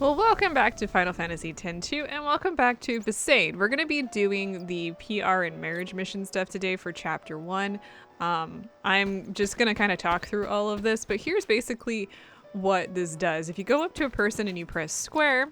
Well, welcome back to Final Fantasy X-2, and welcome back to Besaid. We're going to be doing the PR and marriage mission stuff today for Chapter 1. I'm just going to kind of talk through all of this, but here's basically what this does. If you go up to a person and you press square,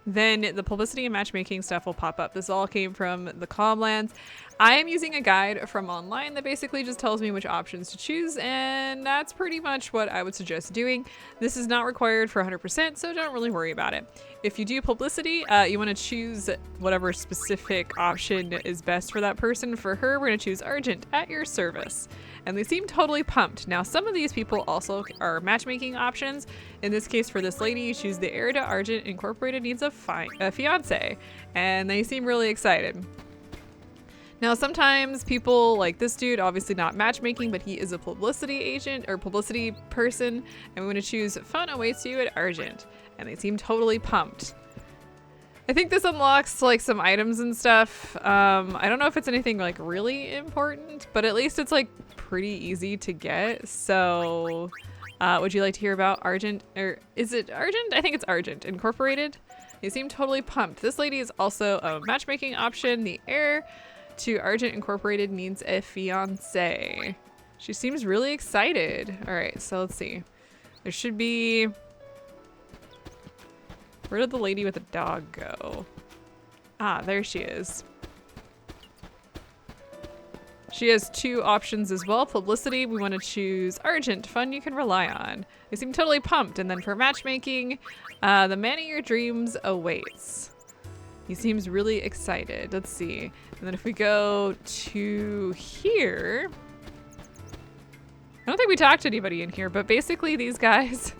then the publicity and matchmaking stuff will pop up. This all came from the Calmlands. I am using a guide from online that basically just tells me which options to choose, and that's pretty much what I would suggest doing. This is not required for 100%, so don't really worry about it. If you do publicity, you want to choose whatever specific option is best for that person. For her, we're going to choose Argent, at your service. And they seem totally pumped. Now, some of these people also are matchmaking options. In this case, for this lady, you choose the heir to Argent Incorporated needs a fiance, and they seem really excited. Now, sometimes people like this dude, obviously not matchmaking, but he is a publicity agent or publicity person, and we want to choose fun awaits you at Argent, and they seem totally pumped. I think this unlocks like some items and stuff. I don't know if it's anything like really important, but at least it's like pretty easy to get. So would you like to hear about Argent, or is it Argent? I think it's Argent Incorporated. They seem totally pumped. This lady is also a matchmaking option. The heir to Argent Incorporated needs a fiance. She seems really excited. All right, so let's see. There should be... Where did the lady with the dog go? Ah, there she is. She has two options as well. Publicity, we want to choose Argent, fun you can rely on. They seem totally pumped. And then for matchmaking, the man of your dreams awaits. He seems really excited. Let's see. And then if we go to here, I don't think we talked to anybody in here, but basically these guys,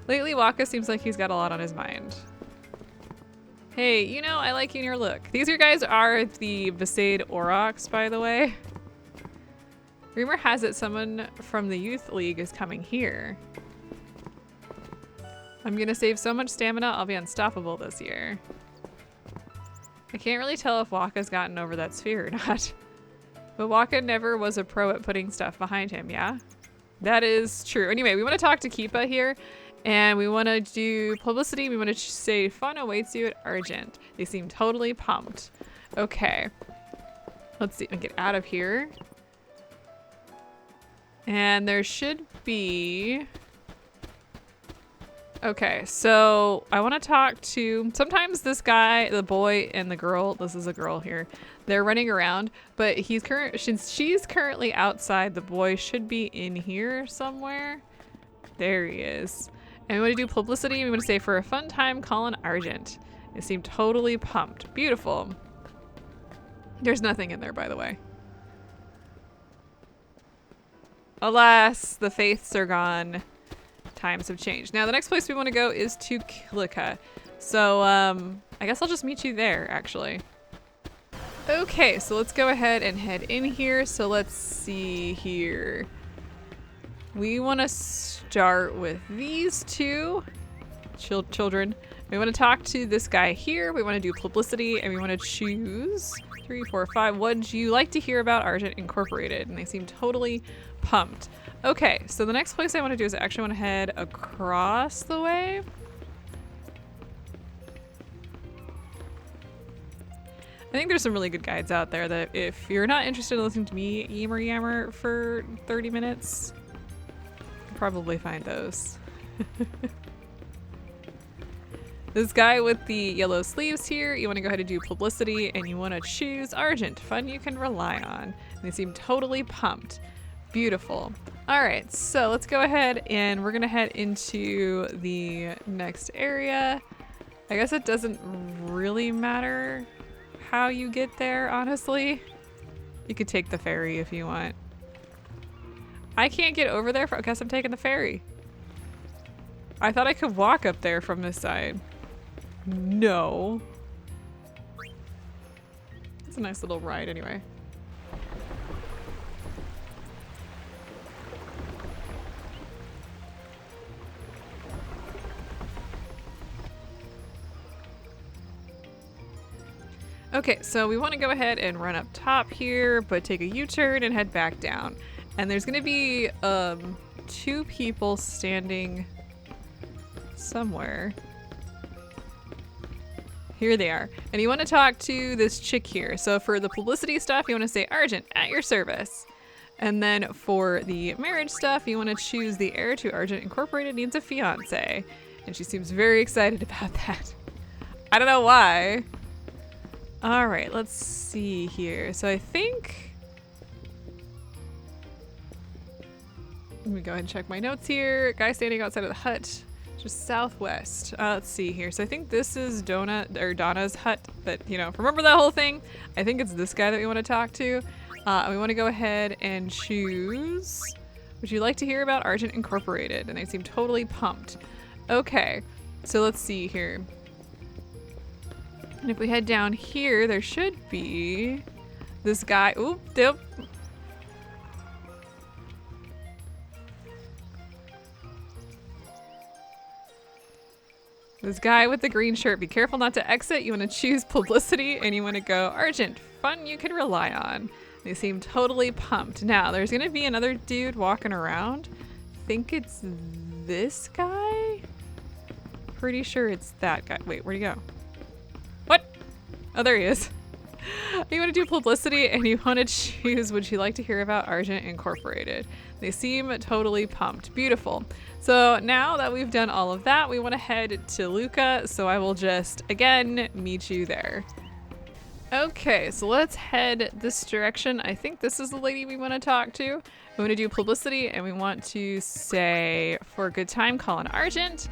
lately Waka seems like he's got a lot on his mind. Hey, you know, I like you and your look. These guys are the Besaid Aurochs, by the way. Rumor has it someone from the Youth League is coming here. I'm gonna save so much stamina, I'll be unstoppable this year. I can't really tell if Waka's gotten over that sphere or not. But Waka never was a pro at putting stuff behind him, yeah? That is true. Anyway, we want to talk to Kipa here, and we want to do publicity. We want to say fun awaits you at Argent. They seem totally pumped. Okay. Let's see. Get out of here. And there should be... Okay, so I want to talk to... Sometimes this guy, the boy and the girl, this is a girl here, they're running around, but since she's currently outside, the boy should be in here somewhere. There he is. And we want to do publicity. We want to say for a fun time, call on Argent. They seem totally pumped. Beautiful. There's nothing in there, by the way. Alas, the faiths are gone. Times have changed. Now the next place we want to go is to Kilika. So I guess I'll just meet you there actually. Okay, so let's go ahead and head in here. So let's see here. We want to start with these two children. We want to talk to this guy here. We want to do publicity and we want to choose 3, 4, 5. Would you like to hear about Argent Incorporated? And they seem totally pumped. Okay, so the next place I want to do is I actually want to head across the way. I think there's some really good guides out there that if you're not interested in listening to me yammer for 30 minutes, you can probably find those. This guy with the yellow sleeves here, you want to go ahead and do publicity and you want to choose Argent, fun you can rely on. And they seem totally pumped. Beautiful. All right, so let's go ahead and we're gonna head into the next area. I guess it doesn't really matter how you get there, honestly. You could take the ferry if you want. I can't get over there, I guess I'm taking the ferry. I thought I could walk up there from this side. No. It's a nice little ride anyway. Okay, so we want to go ahead and run up top here, but take a U-turn and head back down. And there's going to be 2 people standing somewhere. Here they are. And you want to talk to this chick here. So for the publicity stuff, you want to say Argent, at your service. And then for the marriage stuff, you want to choose the heir to Argent Incorporated needs a fiance. And she seems very excited about that. I don't know why. All right, let's see here. So I think... Let me go ahead and check my notes here. Guy standing outside of the hut, just southwest. Let's see here. So I think this is Donna's hut, but you know, remember that whole thing? I think it's this guy that we want to talk to. And we want to go ahead and choose, would you like to hear about Argent Incorporated? And they seem totally pumped. Okay, so let's see here. And if we head down here, there should be this guy. Oop, nope. This guy with the green shirt. Be careful not to exit. You want to choose publicity and you want to go Argent. Fun you can rely on. They seem totally pumped. Now, there's going to be another dude walking around. I think it's this guy? Pretty sure it's that guy. Wait, where'd he go? What? Oh, there he is. You want to do publicity and you want to choose, would you like to hear about Argent Incorporated? They seem totally pumped. Beautiful. So now that we've done all of that, we want to head to Luca. So I will just, again, meet you there. Okay, so let's head this direction. I think this is the lady we want to talk to. We want to do publicity and we want to say, for a good time, call an Argent.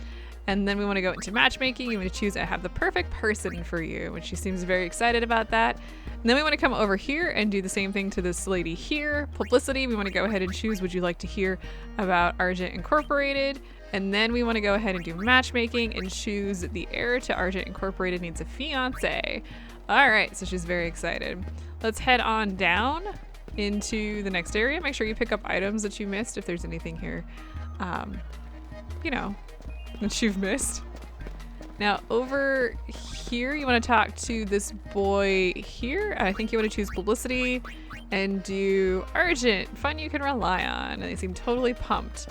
And then we want to go into matchmaking. You want to choose, I have the perfect person for you, which she seems very excited about that. And then we want to come over here and do the same thing to this lady here. Publicity, we want to go ahead and choose, would you like to hear about Argent Incorporated? And then we want to go ahead and do matchmaking and choose the heir to Argent Incorporated needs a fiance. All right, so she's very excited. Let's head on down into the next area. Make sure you pick up items that you missed if there's anything here, you know, that you've missed. Now over here, you want to talk to this boy here. I think you want to choose publicity and do Argent, fun you can rely on. And they seem totally pumped.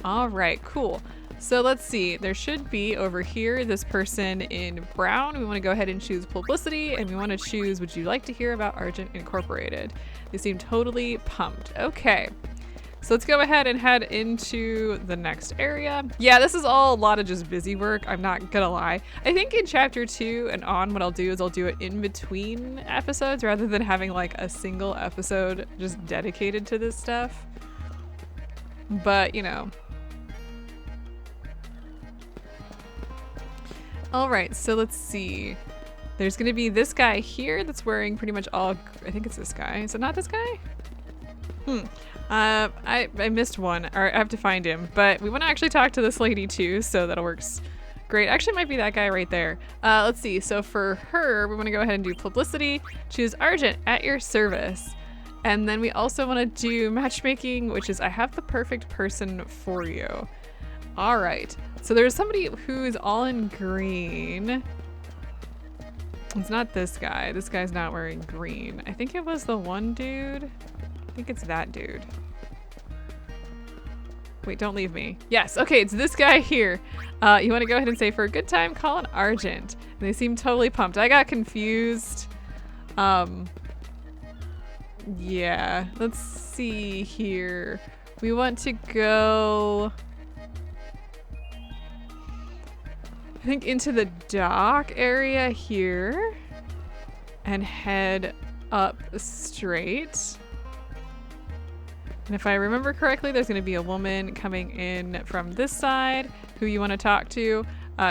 All right, cool. So let's see, there should be over here this person in brown. We want to go ahead and choose publicity and we want to choose, would you like to hear about Argent Incorporated? They seem totally pumped. Okay. So let's go ahead and head into the next area. Yeah, this is all a lot of just busy work, I'm not gonna lie. I think in chapter 2 and on, what I'll do is I'll do it in between episodes rather than having like a single episode just dedicated to this stuff. But, you know. All right, so let's see. There's gonna be this guy here that's wearing pretty much all, I think it's this guy. Is it not this guy? I missed one, or I have to find him, but we want to actually talk to this lady too, so that works great. Actually, it might be that guy right there. Let's see. So for her, we want to go ahead and do publicity, choose Argent, at your service. And then we also want to do matchmaking, which is I have the perfect person for you. All right. So there's somebody who is all in green. It's not this guy. This guy's not wearing green. I think it was the one dude. I think it's that dude. Wait, don't leave me. Yes, okay, it's this guy here. You want to go ahead and say, for a good time, call an Argent. And they seem totally pumped. I got confused. Yeah, let's see here. We want to go, I think, into the dock area here and head up straight. And if I remember correctly, there's going to be a woman coming in from this side who you want to talk to.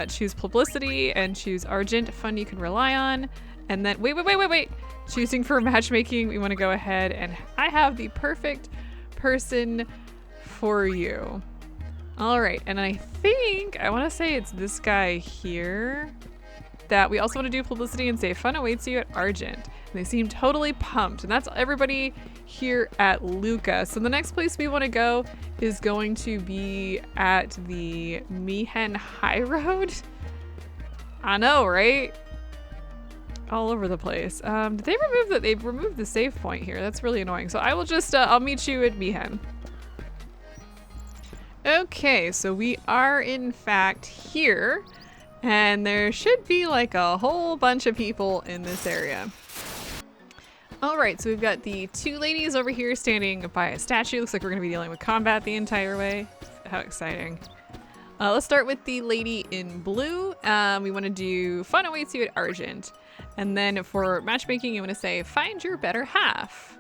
Choose publicity and choose Argent, fun you can rely on. And then, wait. Choosing for matchmaking, we want to go ahead and I have the perfect person for you. All right, and I think, I want to say it's this guy here that we also want to do publicity and say fun awaits you at Argent. And they seem totally pumped, and that's everybody here at Luca. So the next place we want to go is going to be at the Mihen Highroad. I know, right? All over the place. Did they remove that? They've removed the save point here. That's really annoying. So I will just, I'll meet you at Mihen. Okay, so we are in fact here. And there should be like a whole bunch of people in this area. All right, so we've got the two ladies over here standing by a statue. Looks like we're gonna be dealing with combat the entire way. How exciting. Let's start with the lady in blue. We wanna do fun awaits you at Argent. And then for matchmaking, you wanna say, find your better half.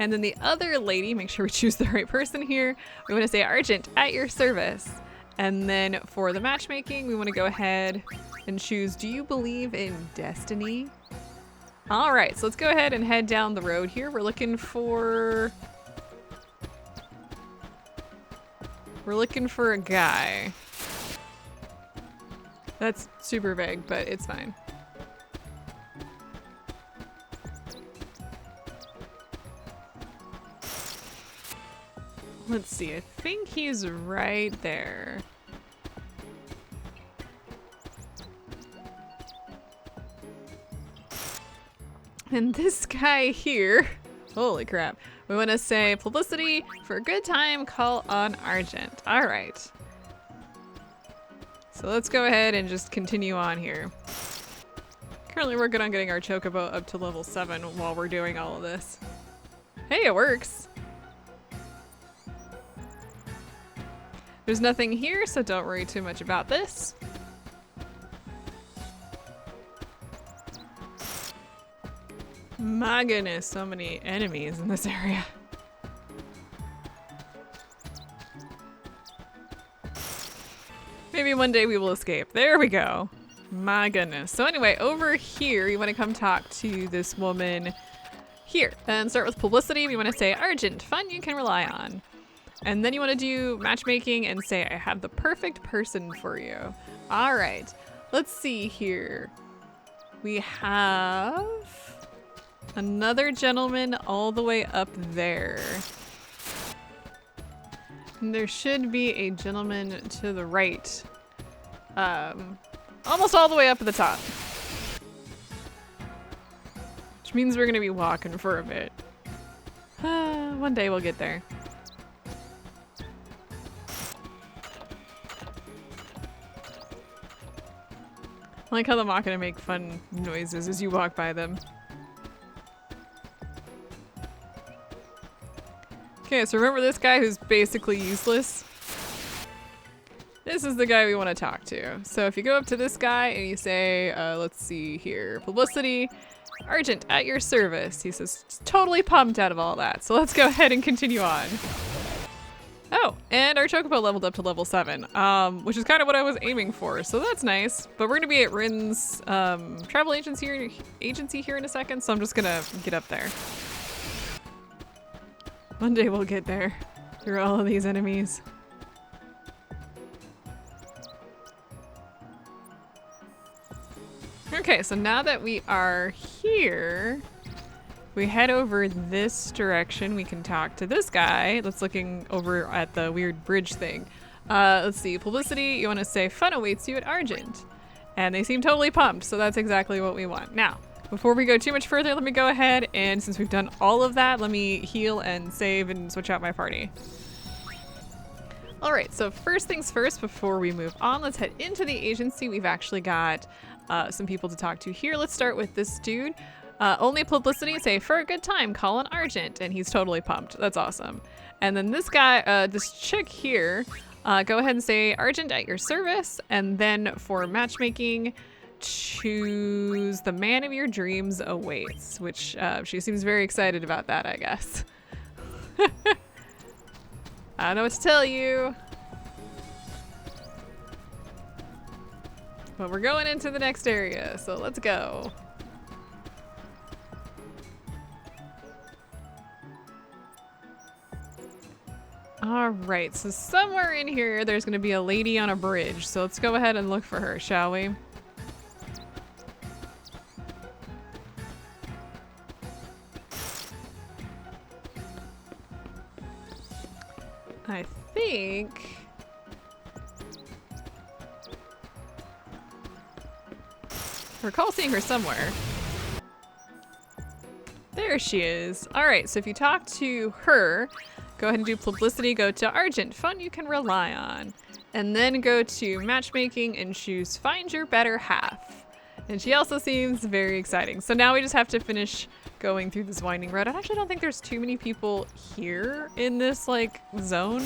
And then the other lady, make sure we choose the right person here. We wanna say Argent at your service. And then for the matchmaking, we wanna go ahead and choose, do you believe in destiny? All right, so let's go ahead and head down the road here. We're looking for a guy. That's super vague, but it's fine. Let's see, I think he's right there. And this guy here, holy crap. We want to say publicity for a good time, call on Argent. All right. So let's go ahead and just continue on here. Currently working on getting our chocobo up to level 7 while we're doing all of this. Hey, it works. There's nothing here, so don't worry too much about this. My goodness, so many enemies in this area. Maybe one day we will escape. There we go. My goodness. So anyway, over here, you want to come talk to this woman here. And start with publicity. We want to say, Argent, fun you can rely on. And then you want to do matchmaking and say, I have the perfect person for you. All right. Let's see here. We have another gentleman all the way up there. And there should be a gentleman to the right. Almost all the way up at the top. Which means we're gonna be walking for a bit. One day we'll get there. I like how the Macalania make fun noises as you walk by them. Okay, so remember this guy who's basically useless? This is the guy we want to talk to. So if you go up to this guy and you say, let's see here, publicity, Argent at your service. He says, totally pumped out of all that. So let's go ahead and continue on. Oh, and our chocobo leveled up to level 7, which is kind of what I was aiming for. So that's nice. But we're gonna be at Rin's travel agency here in a second. So I'm just gonna get up there. One day we'll get there through all of these enemies. Okay, so now that we are here, we head over this direction. We can talk to this guy that's looking over at the weird bridge thing. Let's see, publicity, you want to say fun awaits you at Argent. And they seem totally pumped, so that's exactly what we want. Now, before we go too much further, let me go ahead and since we've done all of that, let me heal and save and switch out my party. All right, so first things first, before we move on, let's head into the agency. We've actually got some people to talk to here. Let's start with this dude. Only publicity, say for a good time, call on Argent, and he's totally pumped. That's awesome. And then this guy, this chick here, go ahead and say Argent at your service, and then for matchmaking, choose the man of your dreams awaits, which she seems very excited about that, I guess. I don't know what to tell you. But we're going into the next area, so let's go. All right, so somewhere in here, there's gonna be a lady on a bridge. So let's go ahead and look for her, shall we? I think... I recall seeing her somewhere. There she is. All right, so if you talk to her, go ahead and do publicity, go to Argent, fun you can rely on. And then go to matchmaking and choose find your better half. And she also seems very exciting. So now we just have to finish going through this winding road. I actually don't think there's too many people here in this like zone,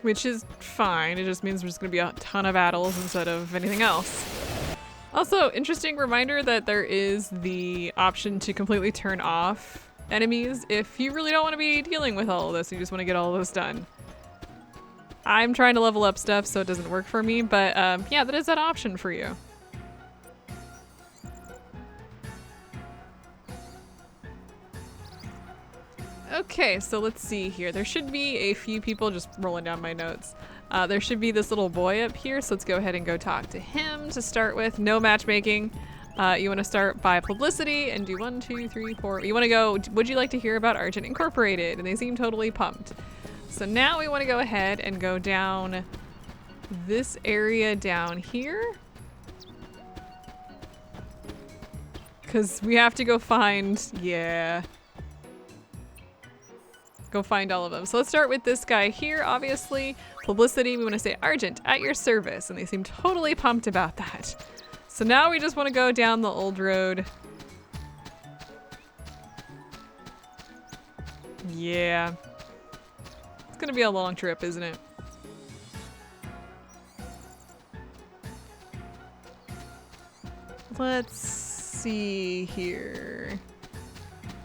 which is fine. It just means there's gonna be a ton of battles instead of anything else. Also, interesting reminder that there is the option to completely turn off enemies if you really don't want to be dealing with all of this. You just want to get all of this done. I'm trying to level up stuff so it doesn't work for me, but yeah, that is an option for you. Okay, so let's see here. There should be a few people, just rolling down my notes. There should be this little boy up here, so let's go ahead and go talk to him to start with. No matchmaking. You want to start by publicity and do 1, 2, 3, 4. You want to go, would you like to hear about Argent Incorporated? And they seem totally pumped. So now we want to go ahead and go down this area down here. Because we have to go find, yeah. Go find all of them. So let's start with this guy here, obviously. Publicity, we want to say Argent, at your service. And they seem totally pumped about that. So now we just want to go down the old road. Yeah. It's gonna be a long trip, isn't it? Let's see here.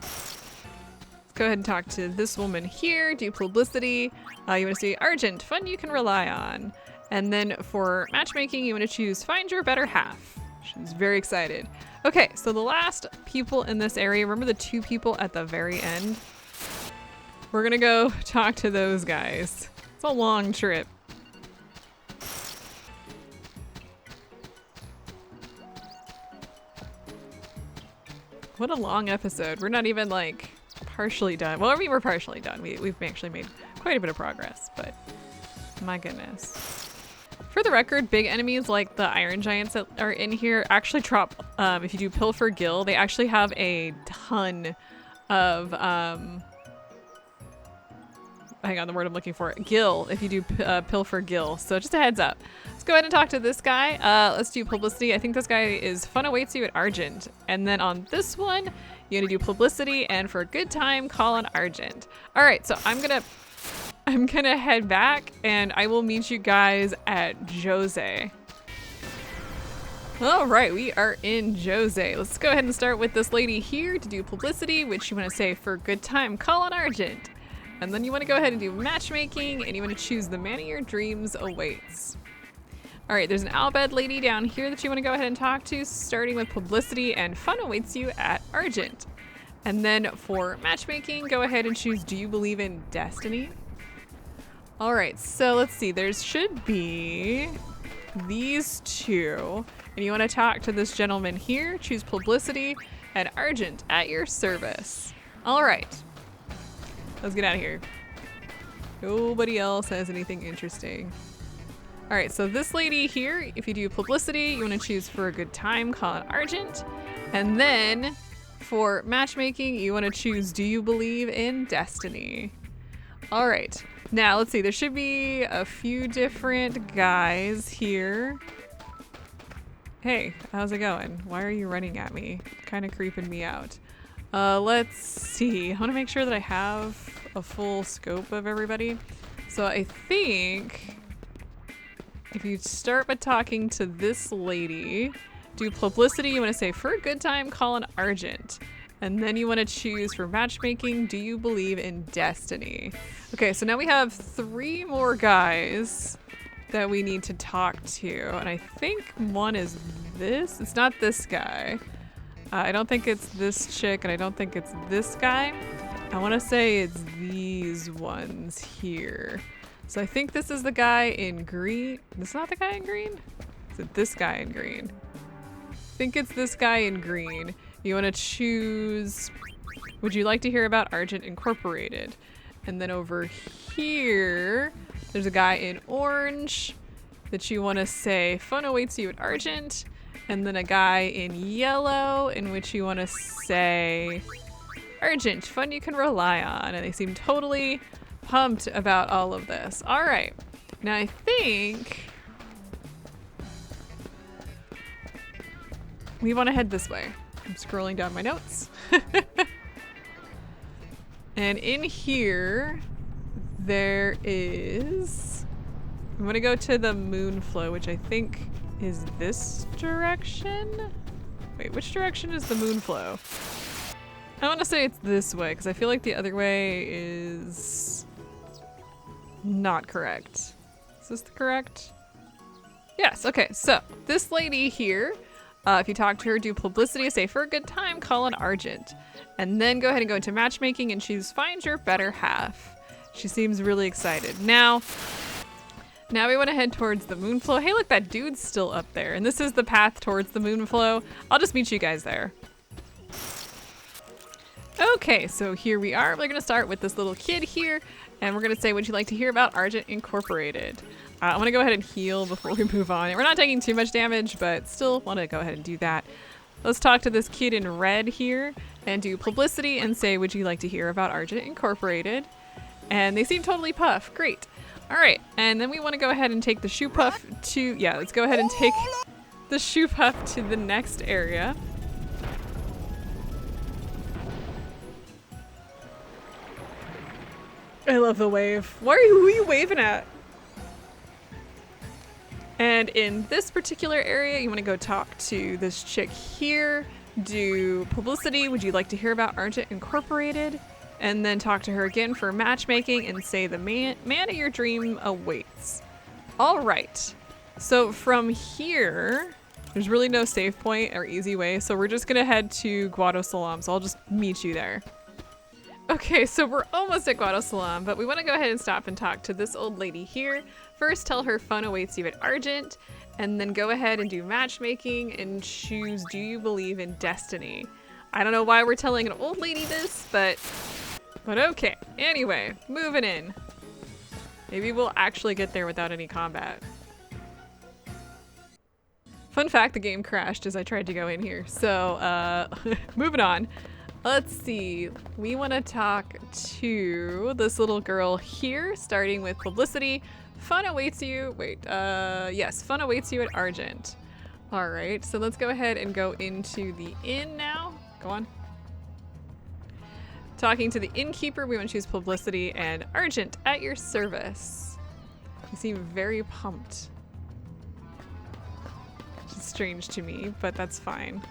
Let's go ahead and talk to this woman here, do publicity. You want to see Argent, fun you can rely on. And then for matchmaking, you want to choose find your better half. She's very excited. Okay, so the last people in this area, remember the 2 people at the very end? We're gonna go talk to those guys. It's a long trip. What a long episode. We're not even like partially done. Well, I mean, we're partially done. We've actually made quite a bit of progress, but my goodness. For the record, big enemies like the Iron Giants that are in here actually drop, if you do Pilfer Gill, they actually have a ton of, hang on, the word I'm looking for, Gill, if you do Pilfer Gill. So just a heads up. Let's go ahead and talk to this guy. Let's do publicity. I think this guy is fun awaits you at Argent. And then on this one, you gotta do publicity, and for a good time, call on Argent. All right, so I'm gonna head back and I will meet you guys at Djose. All right, we are in Djose. Let's go ahead and start with this lady here to do publicity, which you want to say for a good time, call on Argent. And then you want to go ahead and do matchmaking, and you want to choose the man of your dreams awaits. All right, there's an Albed lady down here that you want to go ahead and talk to, starting with publicity, and fun awaits you at Argent. And then for matchmaking, go ahead and choose do you believe in destiny? All right, so let's see. There should be these 2. And you want to talk to this gentleman here, choose publicity, and Argent at your service. All right. Let's get out of here. Nobody else has anything interesting. All right, so this lady here, if you do publicity, you want to choose for a good time, call it Argent. And then for matchmaking, you want to choose do you believe in destiny? All right, now let's see. There should be a few different guys here. Hey, how's it going? Why are you running at me? Kind of creeping me out. Let's see. I want to make sure that I have a full scope of everybody. So I think if you start by talking to this lady, do publicity, you want to say for a good time, call an Argent. And then you want to choose for matchmaking, do you believe in destiny? Okay, so now we have 3 more guys that we need to talk to. And I think one is this. It's not this guy. I don't think it's this chick, and I don't think it's this guy. I want to say it's these ones here. So I think this is the guy in green. This is not the guy in green? Is it this guy in green? I think it's this guy in green. You want to choose, would you like to hear about Argent Incorporated? And then over here, there's a guy in orange that you want to say, fun awaits you at Argent. And then a guy in yellow in which you want to say, Argent, fun you can rely on. And they seem totally pumped about all of this. All right. Now I think we want to head this way. I'm scrolling down my notes. And in here, there is... I'm gonna go to the Moonflow, which I think is this direction? Wait, which direction is the Moonflow? I want to say it's this way, because I feel like the other way is not correct. Is this the correct? Yes, okay, so this lady here, if you talk to her, do publicity, say for a good time, call an Argent. And then go ahead and go into matchmaking and choose find your better half. She seems really excited. Now we want to head towards the Moonflow. Hey, look, that dude's still up there. And this is the path towards the Moonflow. I'll just meet you guys there. Okay, so here we are. We're going to start with this little kid here. And we're going to say, would you like to hear about Argent Incorporated? I want to go ahead and heal before we move on. We're not taking too much damage, but still want to go ahead and do that. Let's talk to this kid in red here and do publicity and say, would you like to hear about Argent Incorporated? And they seem totally puff. Great. All right. And then we want to go ahead and take the shoe puff to, yeah, let's go ahead and take the shoe puff to the next area. I love the wave. Who are you waving at? And in this particular area, you want to go talk to this chick here, do publicity. Would you like to hear about Argent Incorporated? And then talk to her again for matchmaking and say the man of your dream awaits. All right. So from here, there's really no save point or easy way. So we're just going to head to Guadosalam. So I'll just meet you there. Okay, so we're almost at Guadosalam, but we want to go ahead and stop and talk to this old lady here. First, tell her fun awaits you at Argent, and then go ahead and do matchmaking and choose do you believe in destiny. I don't know why we're telling an old lady this, but okay. Anyway, moving in. Maybe we'll actually get there without any combat. Fun fact, the game crashed as I tried to go in here. So, moving on. Let's see, we want to talk to this little girl here, starting with publicity. Fun awaits you, yes, fun awaits you at Argent. All right, so let's go ahead and go into the inn now. Go on. Talking to the innkeeper, we want to choose publicity and Argent at your service. You seem very pumped. Which is strange to me, but that's fine.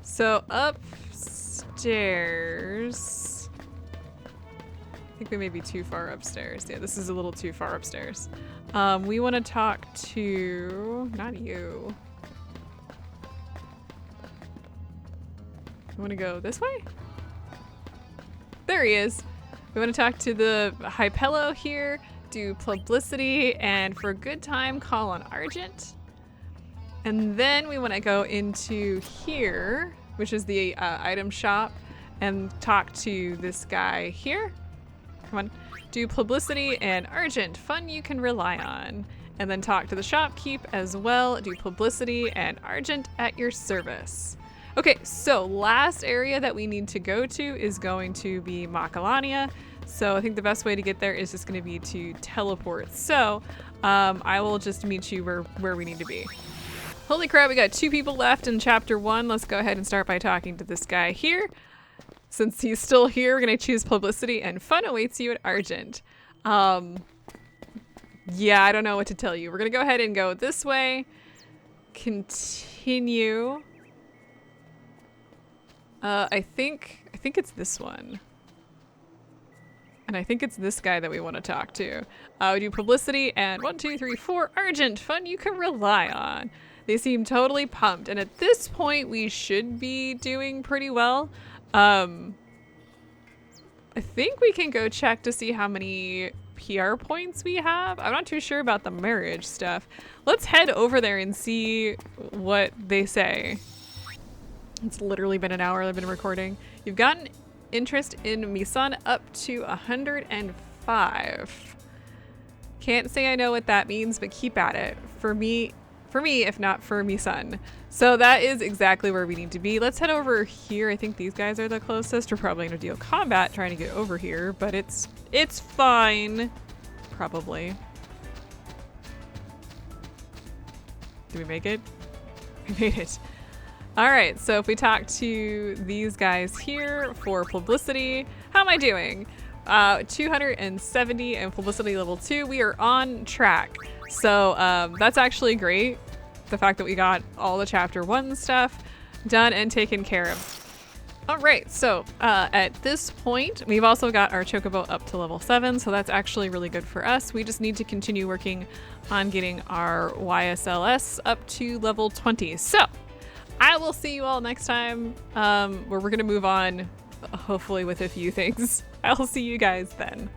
So upstairs, I think we may be too far upstairs. Yeah, this is a little too far upstairs. We want to talk to, not you. We want to go this way? There he is. We want to talk to the Hypello here, do publicity, and for a good time, call on Argent. And then we want to go into here, which is the item shop, and talk to this guy here. Come on. Do publicity and Argent, fun you can rely on. And then talk to the shopkeep as well. Do publicity and Argent at your service. Okay, so last area that we need to go to is going to be Macalania. So I think the best way to get there is just going to be to teleport. So I will just meet you where we need to be. Holy crap, we got 2 people left in chapter 1. Let's go ahead and start by talking to this guy here. Since he's still here, we're gonna choose publicity and fun awaits you at Argent. Yeah, I don't know what to tell you. We're gonna go ahead and go this way. Continue. I think it's this one. And I think it's this guy that we want to talk to. We do publicity and 1, 2, 3, 4, Argent, fun you can rely on. They seem totally pumped. And at this point, we should be doing pretty well. I think we can go check to see how many PR points we have. I'm not too sure about the marriage stuff. Let's head over there and see what they say. It's literally been an hour I've been recording. You've gotten interest in Misan up to 105. Can't say I know what that means, but keep at it. For me, for me, if not for me son. So that is exactly where we need to be. Let's head over here. I think these guys are the closest. We're probably gonna deal combat trying to get over here, but it's fine. Probably. Did we make it? We made it. All right, so if we talk to these guys here for publicity, how am I doing? 270 and publicity level 2. We are on track. So that's actually great. The fact that we got all the chapter 1 stuff done and taken care of. All right, so at this point, we've also got our chocobo up to level 7, so that's actually really good for us. We just need to continue working on getting our YSLS up to level 20. So I will see you all next time, where we're gonna move on, hopefully with a few things. I'll see you guys then.